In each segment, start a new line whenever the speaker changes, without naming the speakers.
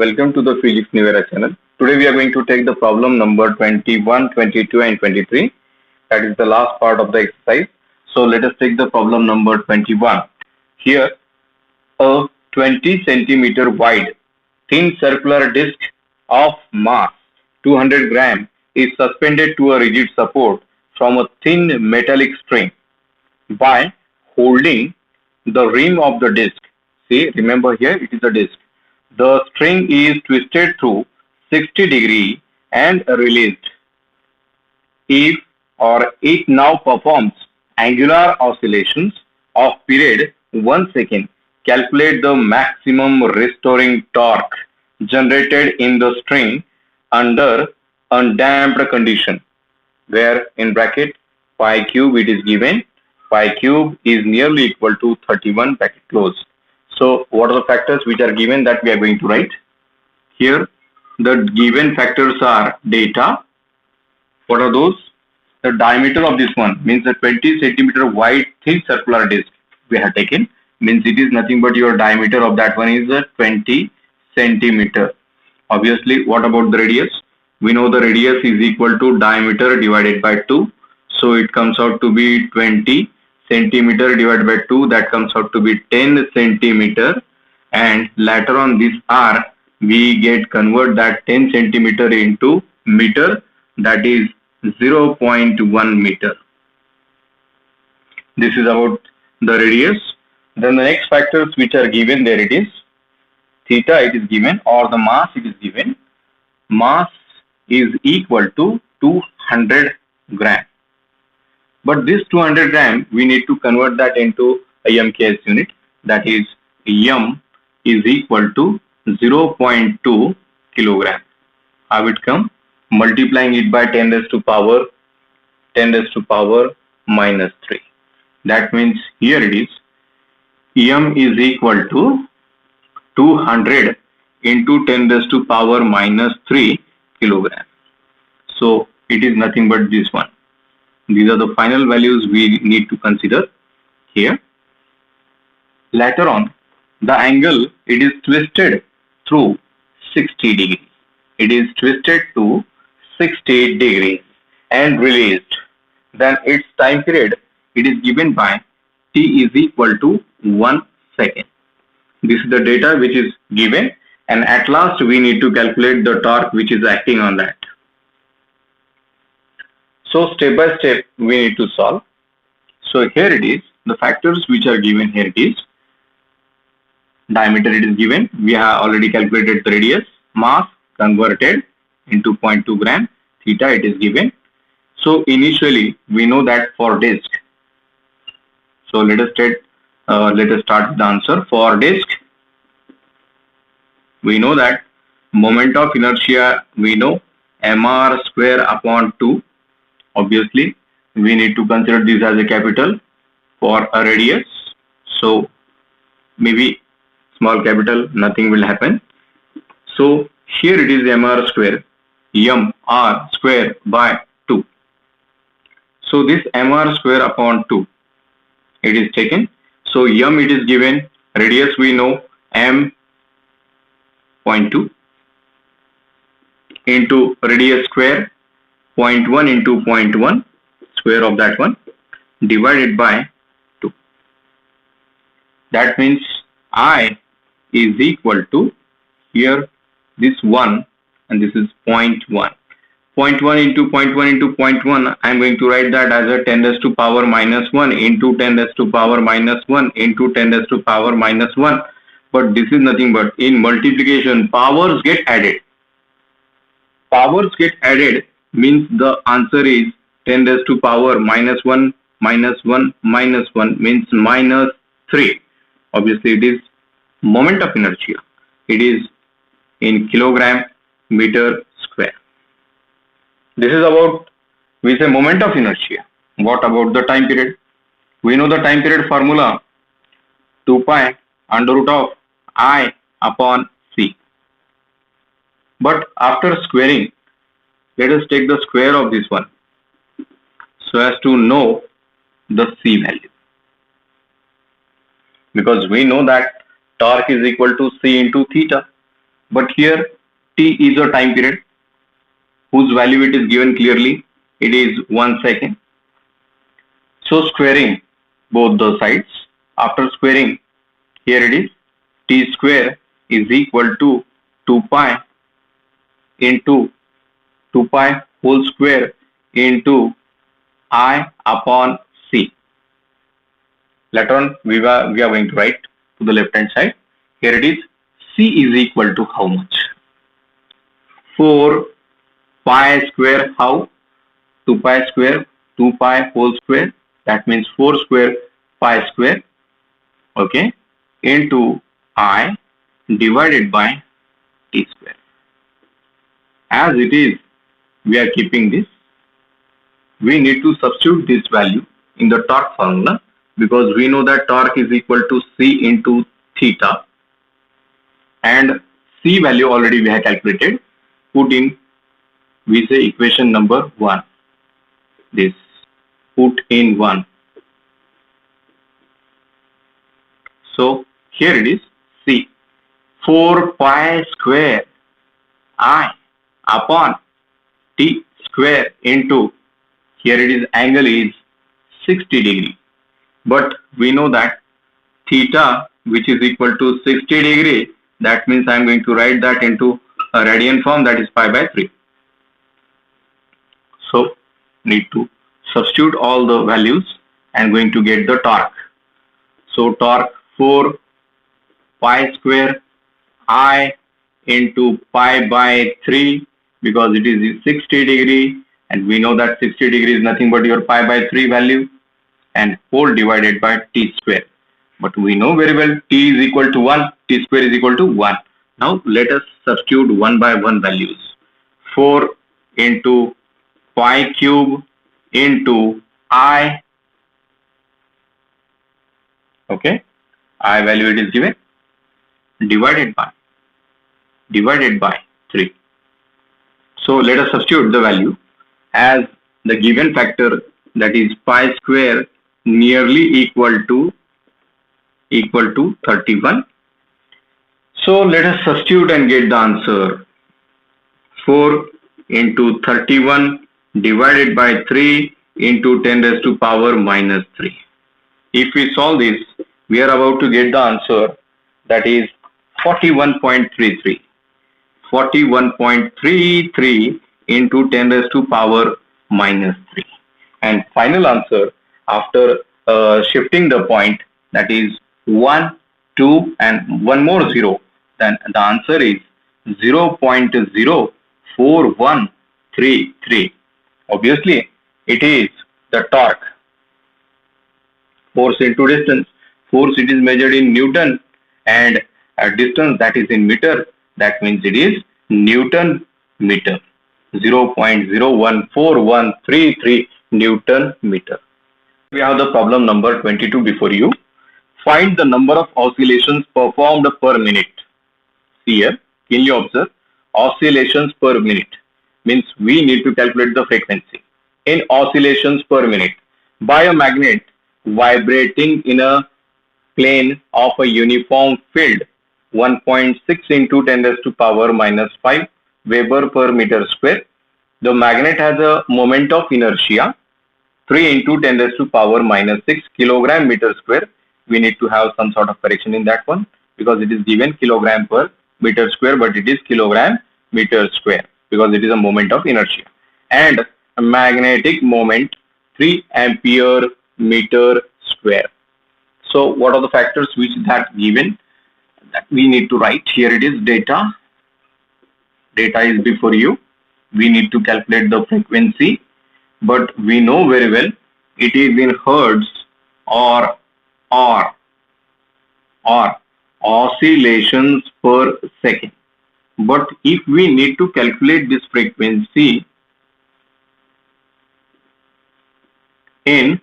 Welcome to the Physics New Era channel. Today we are going to take the problem number 21, 22 and 23. That is the last part of the exercise. So let us take the problem number 21. Here a 20 centimeter wide thin circular disc of mass 200 gram is suspended to a rigid support from a thin metallic string. By holding the rim of the disc, see, remember here it is a disc. The string is twisted through 60 degree and released. If or it now performs angular oscillations of period 1 second, calculate the maximum restoring torque generated in the string under undamped condition, where in bracket pi cube it is given. Pi cube is nearly equal to 31 bracket close. So what are the factors which are given that we are going to write? Here the given factors are data. What are those? The diameter of this one means the 20 centimeter wide thin circular disc we have taken, means it is nothing but your diameter of that one is 20 centimeter. Obviously, what about the radius? We know the radius is equal to diameter divided by 2. So it comes out to be 20 centimeter divided by 2, that comes out to be 10 centimeter, and later on this r we get convert that 10 centimeter into meter, that is 0.1 meter. This is about the radius. Then the next factors which are given, there it is, theta it is given, or the mass it is given. Mass is equal to 200 gram. But this 200 gram, we need to convert that into a MKS unit. That is, M is equal to 0.2 kilogram. How it come? Multiplying it by 10 raised to power minus 3. That means here it is, M is equal to 200 into 10 raised to power minus 3 kilogram. So it is nothing but this one. These are the final values we need to consider here. Later on, the angle, it is twisted through 60 degrees. It is twisted to 60 degrees and released. Then its time period, it is given by t is equal to 1 second. This is the data which is given, and at last we need to calculate the torque which is acting on that. So step by step we need to solve. So here it is, the factors which are given here it is. Diameter it is given, we have already calculated the radius. Mass converted into 0.2 gram, theta it is given. So initially we know that for disc. So let us start with the answer. For disc, we know that moment of inertia, we know mr square upon 2. Obviously, we need to consider this as a capital for a radius. So maybe small capital, nothing will happen. So here it is mr square, mr square by 2. So this mr square upon 2, it is taken. So m it is given, radius we know m 0.2 into radius square 0.1 into 0.1 square of that one divided by 2. That means I is equal to, here this 1 and this is 0.1. 0.1 into 0.1 into 0.1, I am going to write that as a 10 raised to power minus 1 into 10 raised to power minus 1 into 10 raised to power minus 1. But this is nothing but in multiplication, powers get added. Powers get added means the answer is 10 raised to power minus 1 minus 1 minus 1 means minus 3. Obviously it is moment of inertia. It is in kilogram meter square. This is about, we say, moment of inertia. What about the time period? We know the time period formula, 2 pi under root of I upon c. But after squaring, let us take the square of this one so as to know the c value. Because we know that torque is equal to c into theta. but here t is a time period whose value it is given clearly. It is 1 second. So squaring both the sides. After squaring, here it is t square is equal to 2 pi into 2 pi whole square into I upon c. Later on we are going to write to the left hand side. Here it is c is equal to how much? 4 pi square, how? 2 pi square, 2 pi whole square, that means 4 square pi square, okay, into I divided by t square. As it is, we are keeping this. We need to substitute this value in the torque formula because we know that torque is equal to c into theta, and c value already we have calculated. Put in, we say equation number 1. This, put in 1. So here it is c, 4 pi square I upon t square into, here it is angle is 60 degree, but we know that theta which is equal to 60 degree, that means I am going to write that into a radian form, that is pi by 3. So need to substitute all the values and going to get the torque. So torque 4 pi square I into pi by 3, because it is 60 degree and we know that 60 degree is nothing but your pi by 3 value, and whole divided by t square. But we know very well t is equal to 1, t square is equal to 1. Now let us substitute 1 by 1 values. 4 into pi cube into I, okay, I value it is given, divided by 3. So let us substitute the value as the given factor, that is pi square, nearly equal to 31. So let us substitute and get the answer. 4 into 31 divided by 3 into 10 raised to power minus 3. If we solve this, we are about to get the answer, that is 41.33. 41.33 into 10 raised to power minus 3. And final answer after shifting the point, that is 1, 2 and one more 0, then the answer is 0.04133. Obviously it is the torque. Force into distance. Force it is measured in Newton, and distance that is in meter, that means it is Newton meter. 0.01433 Newton meter. We have the problem number 22 before you. Find the number of oscillations performed per minute. See here, can you observe? Oscillations per minute means we need to calculate the frequency in oscillations per minute by a magnet vibrating in a plane of a uniform field 1.6 into 10 raised to power minus 5 Weber per meter square. The magnet has a moment of inertia 3 into 10 raised to power minus 6 kilogram meter square. We need to have some sort of correction in that one because it is given kilogram per meter square, but it is kilogram meter square because it is a moment of inertia. And a magnetic moment 3 ampere meter square. So what are the factors which that given that we need to write? Here it is data. Data is before you. We need to calculate the frequency, but we know very well it is in hertz or oscillations per second. But if we need to calculate this frequency in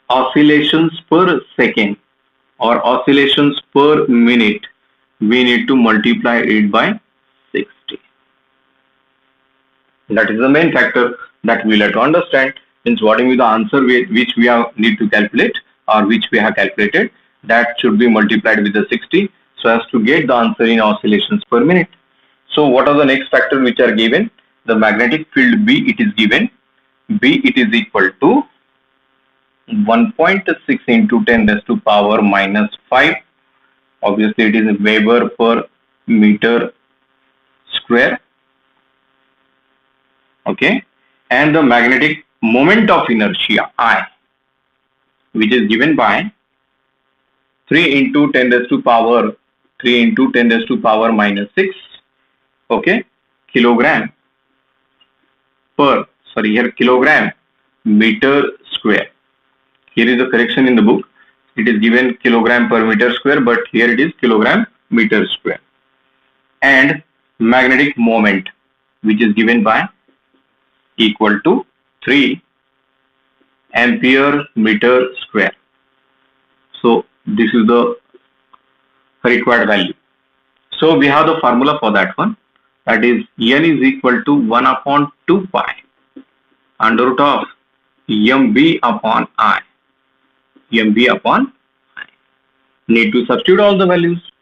oscillations per second or oscillations per minute, we need to multiply it by 60. That is the main factor that we have to understand. Means whatever the answer which we need to calculate or which we have calculated, that should be multiplied with the 60. so as to get the answer in oscillations per minute. So what are the next factors which are given? The magnetic field B, it is given. B, it is equal to 1.6 into 10 raised to power minus 5. Obviously it is Weber per meter square. Okay, and the magnetic moment of inertia I, which is given by 3 into 10 raised to power 3 into 10 raised to power minus 6. Okay, kilogram meter square. Here is the correction in the book. It is given kilogram per meter square, but here it is kilogram meter square. And magnetic moment, which is given by equal to 3 ampere meter square. So this is the required value. So we have the formula for that one. That is N is equal to 1 upon 2 pi under root of mb upon I. mb upon I. Need to substitute all the values.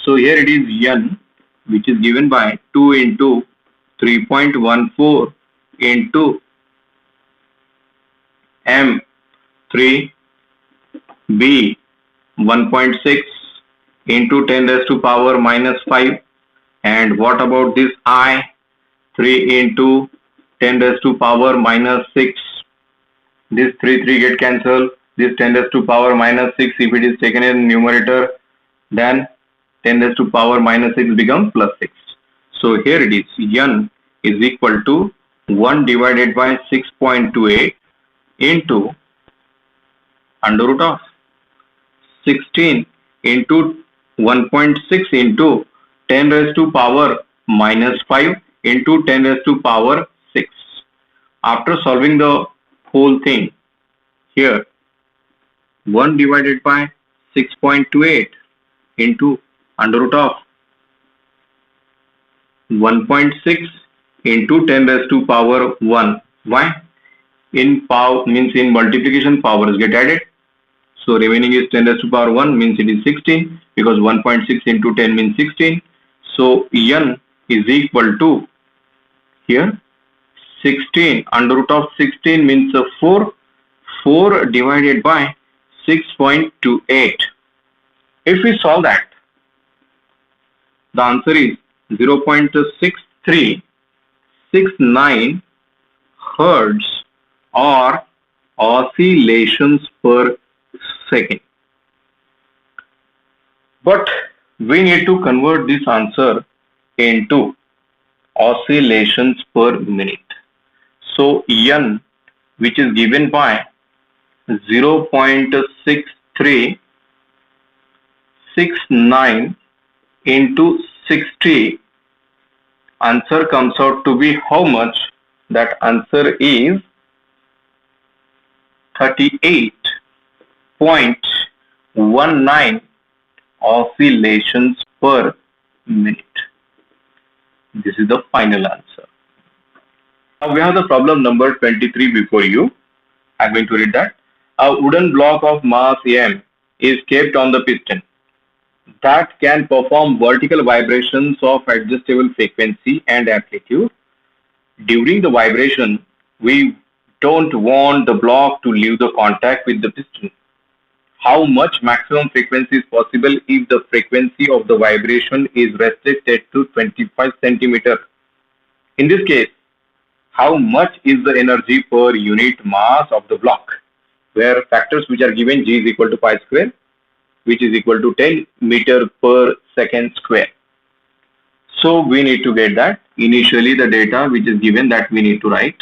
So here it is N, which is given by 2 into 3.14 into M3, B 1.6 into 10 raised to power minus 5. And what about this I? 3 into 10 raised to power minus 6. This 3 get cancelled. This 10 raised to power minus 6, if it is taken in numerator, then 10 raised to power minus 6 becomes plus 6. So here it is N is equal to 1 divided by 6.28 into under root of 16 into 1.6 into 10 raised to power minus 5 into 10 raised to power 6. After solving the whole thing, here 1 divided by 6.28 into under root of 1.6 into 10 raised to power 1. Why? In power means in multiplication powers get added. So remaining is 10 raised to power 1 means it is 16, because 1.6 into 10 means 16. So N is equal to here 16 under root of 16 means 4. 4 divided by 6.28. If we solve that, the answer is 0.6369 hertz or oscillations per second. But we need to convert this answer into oscillations per minute. So N, which is given by 0.6369 into 60, answer comes out to be how much? That answer is 38.19 oscillations per minute. This is the final answer. Now we have the problem number 23 before you. I'm going to read that. A wooden block of mass m is kept on the piston that can perform vertical vibrations of adjustable frequency and amplitude. During the vibration, we don't want the block to leave the contact with the piston. How much maximum frequency is possible if the frequency of the vibration is restricted to 25 centimeter? In this case, how much is the energy per unit mass of the block? Where factors which are given, G is equal to pi square, which is equal to 10 meter per second square. So we need to get that. Initially the data which is given, that we need to write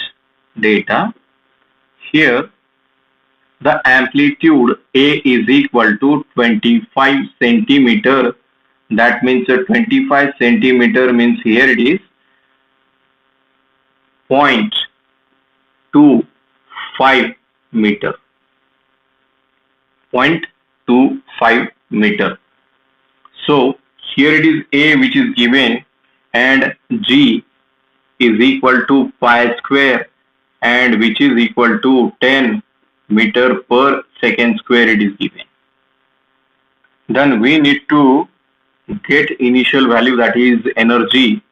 data. Here the amplitude A is equal to 25 centimeter. That means 25 centimeter means here it is 0.25 meter. 0.25 meter. So here it is A which is given, and G is equal to pi square, and which is equal to 10 meter per second square it is given. Then we need to get initial value, that is energy.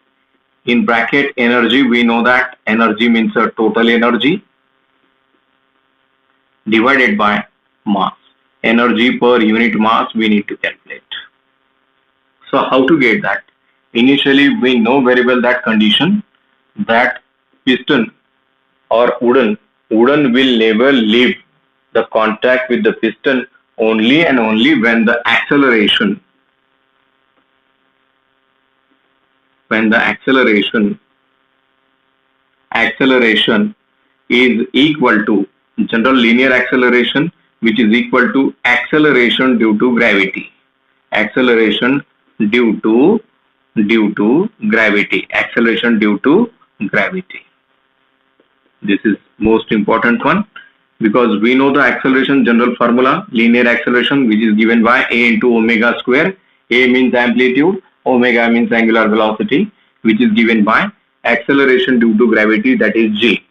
In bracket energy, we know that energy means a total energy divided by mass. Energy per unit mass we need to calculate. So how to get that? Initially we know very well that condition, that piston or wooden will never leave the contact with the piston only and only when the acceleration is equal to general linear acceleration, which is equal to acceleration due to gravity. Acceleration due to gravity. Acceleration due to gravity. This is most important one, because we know the acceleration general formula, linear acceleration, which is given by a into omega square. A means amplitude, omega means angular velocity, which is given by acceleration due to gravity, that is g.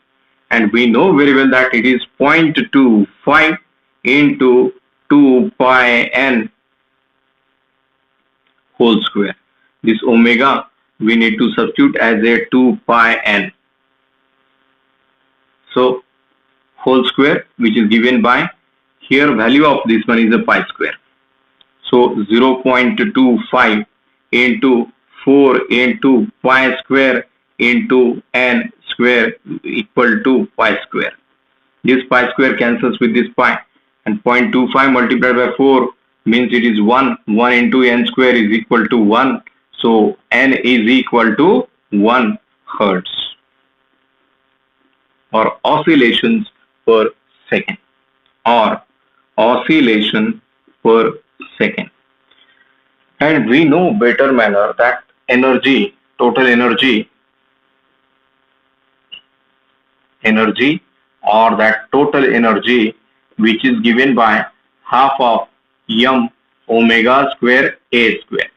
And we know very well that it is 0.25 into 2 pi n whole square. This omega we need to substitute as a 2 pi n. So whole square, which is given by, here value of this one is a pi square. So 0.25 into 4 into pi square into n square equal to pi square. This pi square cancels with this pi, and 0.25 multiplied by 4 means it is 1. 1 into n square is equal to 1. So n is equal to 1 hertz, or oscillations per second, or oscillation per second. And we know better manner that energy, total energy or that total energy, which is given by half of m omega square a square,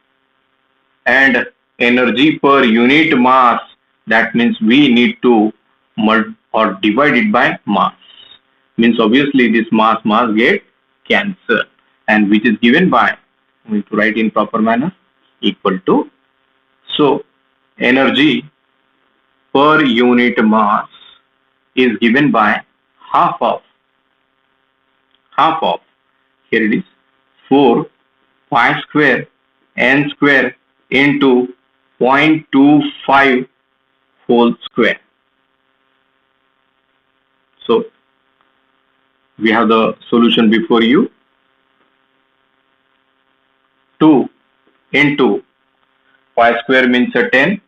and energy per unit mass, that means we need to or divide it by mass, means obviously this mass get cancelled, and which is given by, we need to write in proper manner, equal to, so energy per unit mass is given by half of, here it is, 4 pi square n square into 0.25 whole square. So we have the solution before you. 2 into pi square means a 10.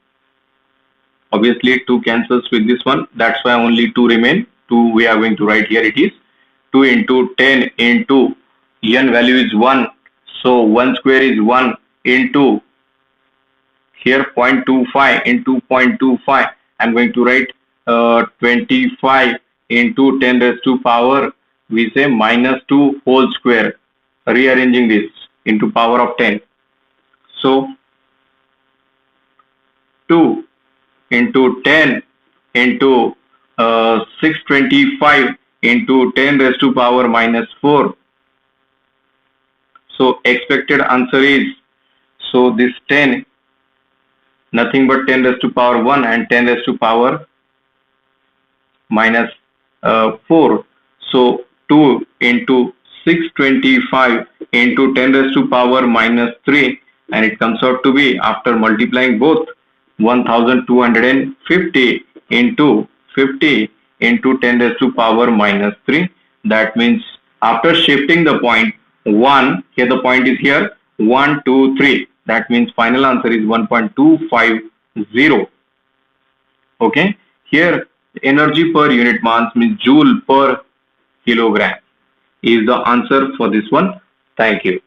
Obviously 2 cancels with this one, that's why only 2 remain. 2 we are going to write here, it is 2 into 10 into n value is 1, so 1 square is 1 into here 0.25 into 0.25. I'm going to write 25 into 10 raised to power, we say minus 2 whole square, rearranging this into power of 10. So 2 into 10 into 625 into 10 raised to power minus 4. So expected answer is, so this 10, nothing but 10 raised to power 1 and 10 raised to power minus 4. So 2 into 625 into 10 raised to power minus 3, and it comes out to be, after multiplying both, 1250 into 50 into 10 raised to power minus 3. That means after shifting the point 1, here the point is here, 1, 2, 3. That means final answer is 1.250. Okay. Here energy per unit mass means joule per kilogram is the answer for this one. Thank you.